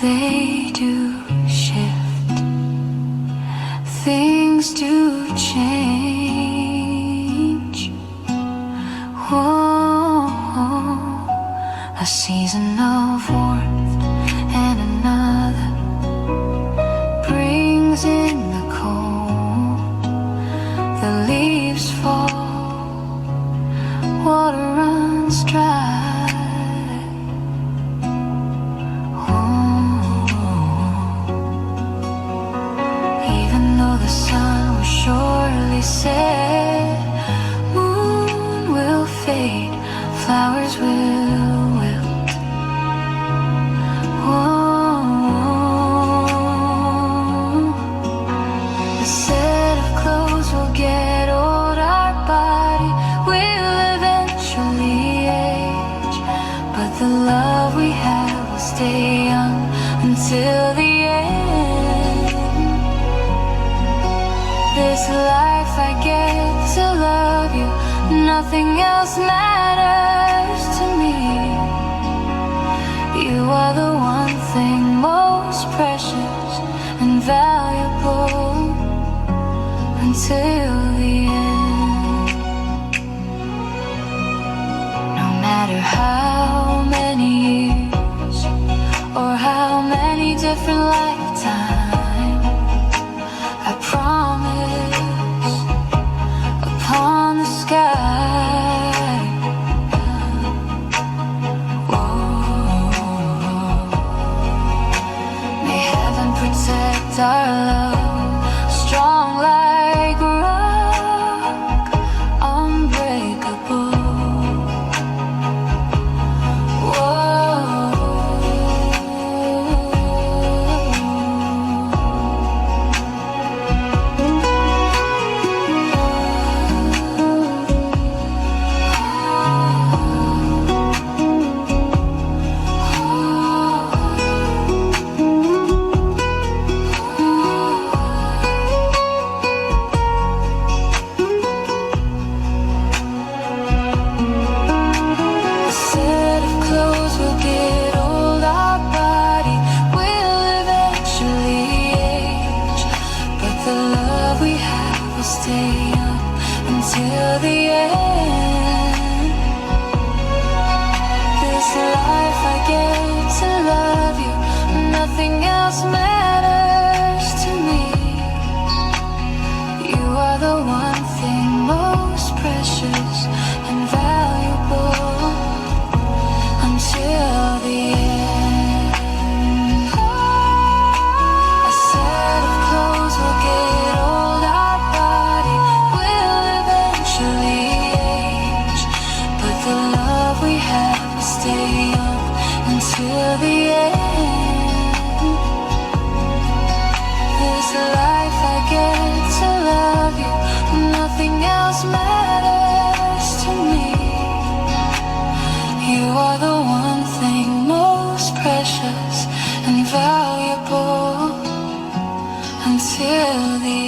they do shift, things do change. Whoa, a season of warmth and another brings in the cold. The leaves fall, water runs dry. The sun will surely set, moon will fade, flowers will wilt. Whoa. The set of clothes will get old, our body will eventually age, but the love we have will stay young until the end. This life I get to love you, nothing else matters to me. You are the one thing most precious and valuable until the end. No matter how many years or how many different lifetimes, I promise upon the sky. Whoa. May heaven protect our love, strong like rock, unbreakable. Until the end, this life I get to love you, nothing else matters to me. You are the one thing most precious and valuable until the end. A set of clothes will get old, our body will eventually age, but the love we have will stay young until the end. This life I get to love you, nothing else matters to me. You are the one thing most precious and valuable until the